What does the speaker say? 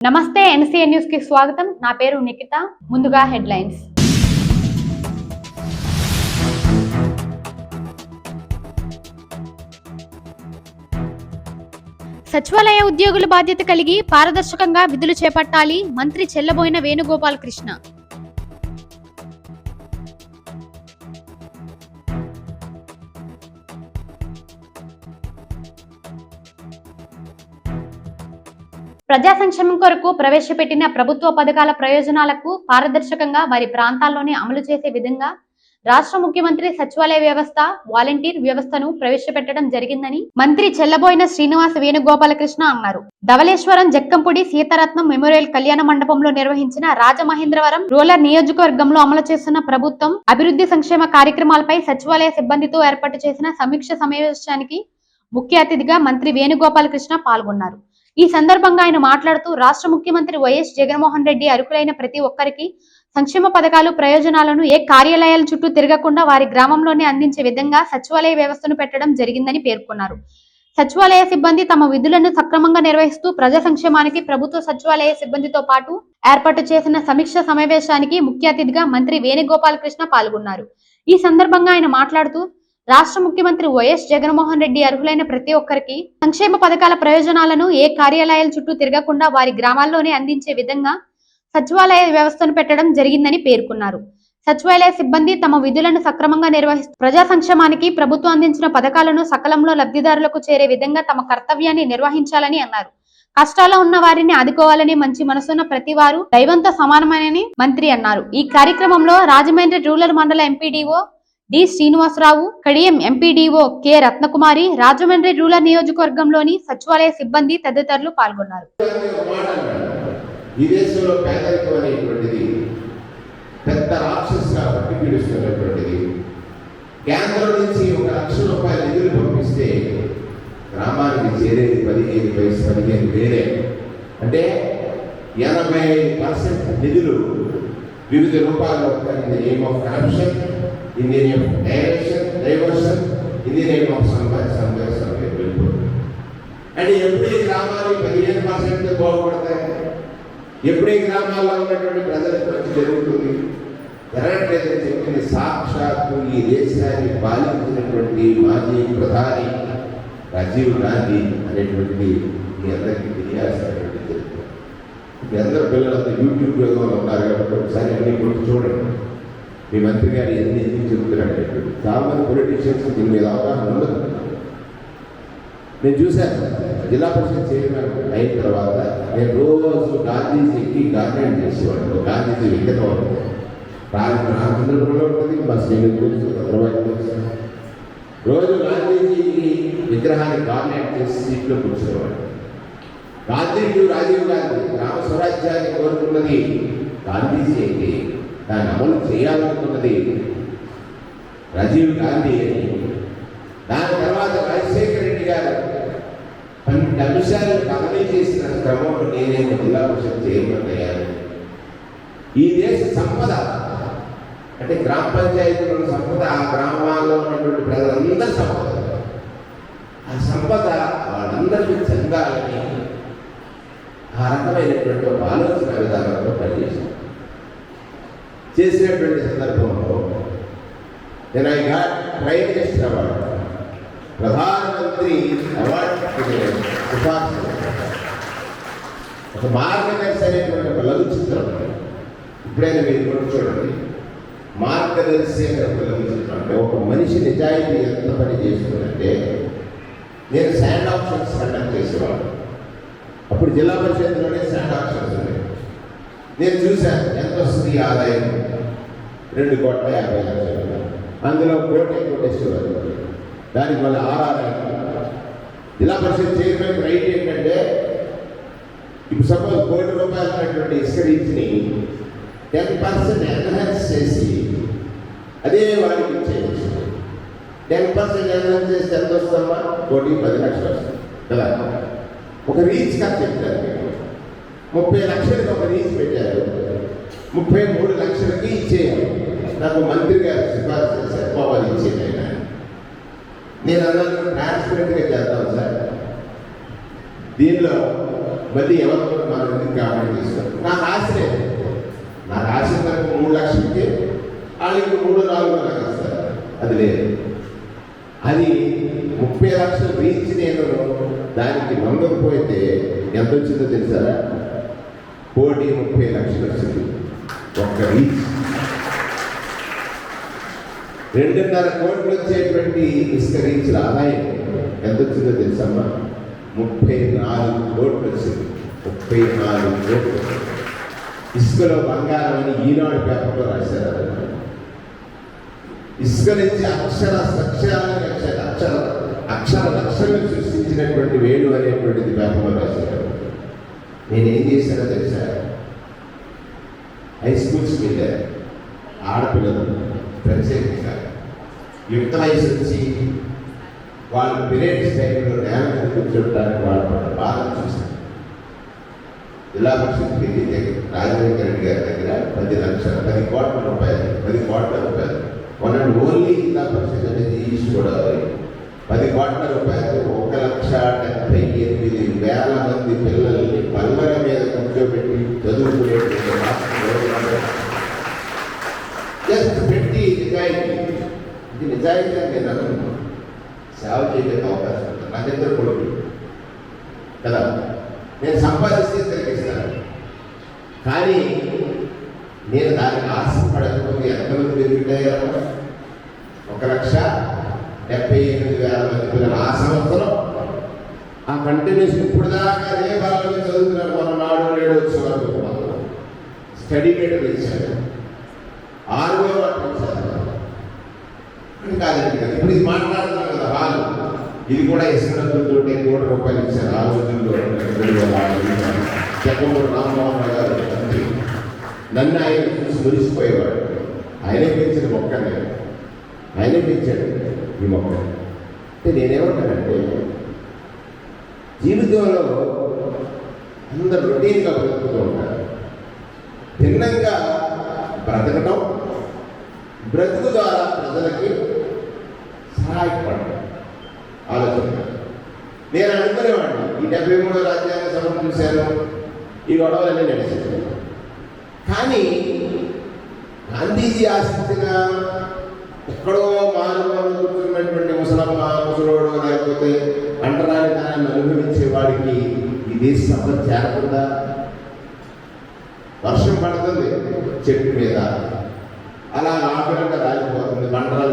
నమస్తే NCN news కి స్వాగతం. నా పేరు నిఖిత. ముందుగా హెడ్లైన్స్. సచివాలయ ఉద్యోగుల బాధ్యత కలిగి పారదర్శకంగా విధులు చేపట్టాలి. మంత్రి చెల్లబోయిన వేణుగోపాల్ కృష్ణ. ప్రజా సంక్షేమం కొరకు ప్రవేశపెట్టిన ప్రభుత్వ పథకాల ప్రయోజనాలకు పారదర్శకంగా వారి ప్రాంతాల్లోనే అమలు చేసే విధంగా రాష్ట్ర ముఖ్యమంత్రి సచివాలయ వ్యవస్థ, వాలంటీర్ వ్యవస్థను ప్రవేశపెట్టడం జరిగిందని మంత్రి చెల్లబోయిన శ్రీనివాస వేణుగోపాలకృష్ణ అన్నారు. ధవళేశ్వరం జక్కంపూడి సీతారత్నం మెమోరియల్ కళ్యాణ మండపంలో నిర్వహించిన రాజమహేంద్రవరం రూరల్ నియోజకవర్గంలో అమలు చేస్తున్న ప్రభుత్వం అభివృద్ధి సంక్షేమ కార్యక్రమాలపై సచివాలయ సిబ్బందితో ఏర్పాటు చేసిన సమీక్ష సమావేశానికి ముఖ్య అతిథిగా మంత్రి వేణుగోపాలకృష్ణ పాల్గొన్నారు. ఈ సందర్భంగా ఆయన మాట్లాడుతూ రాష్ట్ర ముఖ్యమంత్రి వైఎస్ జగన్మోహన్ రెడ్డి అర్హులైన ప్రతి ఒక్కరికి సంక్షేమ పథకాలు ప్రయోజనాలను ఏ కార్యాలయాల చుట్టూ తిరగకుండా వారి గ్రామంలోనే అందించే విధంగా సచివాలయ వ్యవస్థను పెట్టడం జరిగిందని పేర్కొన్నారు. సచివాలయ సిబ్బంది తమ విధులను సక్రమంగా నిర్వహిస్తూ ప్రజా సంక్షేమానికి ప్రభుత్వ సచివాలయ సిబ్బందితో పాటు ఏర్పాటు చేసిన సమీక్ష సమావేశానికి ముఖ్య అతిథిగా మంత్రి వేణుగోపాలకృష్ణ పాల్గొన్నారు. ఈ సందర్భంగా ఆయన మాట్లాడుతూ రాష్ట్ర ముఖ్యమంత్రి వైఎస్ జగన్మోహన్ రెడ్డి అర్హులైన ప్రతి ఒక్కరికి సంక్షేమ పథకాల ప్రయోజనాలను ఏ కార్యాలయాల చుట్టూ తిరగకుండా వారి గ్రామాల్లోనే అందించే విధంగా సచివాలయ వ్యవస్థను పెట్టడం జరిగిందని పేర్కొన్నారు. సచివాలయ సిబ్బంది తమ విధులను సక్రమంగా నిర్వహిస్తూ ప్రజా సంక్షేమానికి ప్రభుత్వం అందించిన పథకాలను సకాలంలో లబ్ధిదారులకు చేరే విధంగా తమ కర్తవ్యాన్ని నిర్వహించాలని అన్నారు. కష్టాల్లో ఉన్న వారిని ఆదుకోవాలని మంచి మనసున్న ప్రతి వారు దైవంతో సమానమని మంత్రి అన్నారు. ఈ కార్యక్రమంలో రాజమండ్రి రూరల్ మండల MPDO D Srinivasarao, Kadiyam MPDO K Ratnakumari, Rajahmundry rural నియోజకవర్గంలోని సచివాలయ సిబ్బంది తదితరులు పాల్గొన్నారు. కేంద్రం నుంచి 1 లక్ష రూపాయల నిధులు పంపిస్తే గ్రామానికి చేరేది 15 వేలే. అంటే 85% నిధులు వివిధ రూపాయలు in the name of corruption, in the name of diversion, in the name of అంటే ఎప్పుడు ఈ గ్రామాలు 15% బాగుపడతాయి, ఎప్పుడు ఈ గ్రామాల్లో ఉన్నటువంటి ప్రజలకు మంచి జరుగుతుంది, జరగట్లేదని చెప్పింది సాక్షాత్తు ఈ దేశాన్ని పాలించినటువంటి మాజీ ప్రధాని రాజీవ్ గాంధీ అనేటువంటి మీ అందరికీ తెలియాల్సినటువంటి తెలుసు. మీ అందరు పిల్లలంతా యూట్యూబ్ యోగంలో ఉన్నారు కాబట్టి ఒకసారి అన్ని కొట్టి చూడండి. మీ మంత్రి గారు ఎందుకు చెబుతున్నటువంటి చాలా మంది పొలిటీషియన్స్ దీని మీద అవగాహన ఉండదు. నేను చూశాను జిల్లా పరిషత్ చైర్మన్ అయిన తర్వాత నేను రోజు గాంధీజీకి గార్డెన్ చేసేవాడు. గాంధీజీ విగ్రహం ఉంటుంది, రామచంద్రపురంలో ఉంటుంది, మా శ్రీని తెలుసు, హైదరాబాద్ తెలుసు. రోజు గాంధీజీకి విగ్రహాన్ని గార్డెన్ చేసి సీట్లో కూర్చునేవాడు. గాంధీజీ రాజీవ్ గాంధీ గ్రామ స్వరాజ్యాన్ని కోరుకున్నది గాంధీజీ అయితే దాన్ని అమలు చేయాలనుకున్నది రాజీవ్ గాంధీ అని. దాని తర్వాత రాజశేఖర రెడ్డి గారు 12 అంశాలు అమలు చేసిన క్రమంలో నేనేమో జిల్లా పరిషత్ చైర్మన్ అయ్యాను. ఈ దేశ సంపద అంటే గ్రామ పంచాయతీలో సంపద, ఆ గ్రామాల్లో ఉన్నటువంటి ప్రజలందరి సంపద, ఆ సంపద వాళ్ళందరికీ చెందాలని ఆ రకమైనటువంటి ఒక ఆలోచన విధానంలో పనిచేశాను. చేసినటువంటి సందర్భంలో నేను I got prime minister award, ప్రధానమంత్రి అవార్డు సిఫార్సు. ఒక మార్గదర్శి అనేటువంటి ఒక లఘు చిత్రం ఇప్పుడైనా మీరు కూడా చూడండి. మార్గదర్శి అనే ఒక లఘు చిత్రం అంటే ఒక మనిషి నిజాయితీ ఎంత పని చేస్తుందంటే, నేను శాండ్ ఆప్షన్స్ కండక్ట్ చేసేవాడు. అప్పుడు జిల్లా పరిషత్లోనే శాండ్ ఆప్షన్స్ ఉన్నాయి. నేను చూశాను ఎంత వస్తుంది ఆదాయం, 2,50,00,000. అందులో 1 కోటి కొట్టేసేవారు. దానికి మళ్ళీ ఆర్ఆర్ జిల్లా పరిషత్ చైర్మన్ రైట్ ఏంటంటే, ఇప్పుడు సపోజ్ 1 కోటి రూపాయలు ఉన్నటువంటి ఇసుక రీచ్ని 10% ఎన్హాన్స్ చేసి అదే వాడికి ఇచ్చేయచ్చు. 10% ఎన్హాన్స్ చేస్తే ఎంత వస్తుందమ్మా? 1,10,00,000 వస్తుంది కదా. ఒక రీచ్ కాదు చెప్తారు, 30 లక్షలకు ఒక రీచ్ పెట్టారు, 33 లక్షలకి ఇచ్చేయాలి. నాకు మంత్రి గారు సిఫార్సు చేశారు, పోవాలి ఇచ్చేది. నేను అందరూ ట్రాన్స్పరెంట్గా చేద్దాం సార్, దీనిలో మళ్ళీ ఎవరితో మనం ఎందుకు కామెంట్ చేస్తాం? నాకు ఆశ లేదు. నాకు ఆశ తనకు 3 లక్షలకి వాళ్ళకి 3-4 నాకు వస్తారు. అది లేదు. అది 30 లక్షలు రీచ్ నేను దానికి లొంగకపోతే ఎంత వచ్చిందో తెలుసారా? 1,30 లక్షలు వచ్చింది ఒక్క రీచ్. 2.5 కోట్లు వచ్చేటువంటి ఇసుక రీచ్ల ఆదాయం ఎంత వచ్చిందో తెలుసమ్మా? 34 కోట్లు వచ్చింది. 34 కోట్లు. ఇసుకలో బంగారం అని ఈనాడు పేపర్లో రాశారు. ఇసుక నుంచి అక్షర లక్షలు సృష్టించినటువంటి వేలు అనేటువంటిది పేపర్లో రాశారు. నేనేం చేశానో తెలుసా? హై స్కూల్స్కి వెళ్ళారు. ఆడపిల్లలు ప్రత్యేకంగా యుక్త వయసు వచ్చి వాళ్ళ పీరియడ్స్ టైంలో నేల మీద కూర్చోడానికి వాళ్ళ బాధ చూశాను. జిల్లా పరిషత్ పెళ్లి దగ్గర రాజశేఖర రెడ్డి గారి దగ్గర 10 కోట్ల రూపాయలు కొనండి. ఓన్లీ జిల్లా పరిషత్ అనేది ఈస్ట్ గోదావరి 10 కోట్ల రూపాయలు 1,78,000 మంది పిల్లల్ని పల్లెల మీద కూర్చోబెట్టి చదువుకునేటువంటి జస్ట్ పెట్టి నిజాయితీ నేను అనుకున్నాను. సేవ చేయడానికి అవకాశం ఉంటుంది. నా దగ్గర కొడుకు కదా, నేను సంపాదిస్తే తిరిగిస్తాను. కానీ నేను దానికి ఆశపడకపోతే ఎంతమంది పెరుగుతాయో? 1,78,000 మంది పిల్లలు ఆ సంవత్సరం ఆ కంటిన్యూస్ ఇప్పుడు దాకా అదే బాగా చదువుతున్నారు. మన నాడు నేడు వచ్చేవారు స్టడీ మీటర్ ఇచ్చారు. 6వ వాటి కాదండి కదా. ఇప్పుడు ఇది మాట్లాడుతున్నాం కదా వాళ్ళు, ఇది కూడా ఇసుక డబ్బులతో 1 కోటి రూపాయలు ఇచ్చారు ఆ రోజుల్లో. చెక్కమూరు రామ్మోహన్ గారు మంత్రి, నన్ను ఆయన చూసి మురిసిపోయేవాడు. ఆయనే పెంచిన మొక్క, ఆయనే పెంచాడు ఈ మొక్క. అంటే నేనేమంటానంటే, జీవితంలో అందరు రొటీన్గా బ్రతుకుతూ ఉంటారు. భిన్నంగా బ్రతకటం, బ్రతుకు ద్వారా ప్రజలకి సహాయపడటం ఆలోచన. నేను అనుకునేవాడిని ఈ 73వ రాజ్యాంగ సభను చూశాను, ఈ గొడవలన్నీ నడిచాను. కానీ గాంధీజీ ఆశించిన ఎక్కడో మానవులు కూర్చున్నటువంటి ముసలమ్మ, ముసలోడు, లేకపోతే అంటరాని దాన్ని అనుభవించే వాడికి ఈ దేశ సంపద చేరకుండా? వర్షం పడుతుంది చెట్టు మీద, అలా ఆకులంగా రాలిపోతుంది. బండరాలు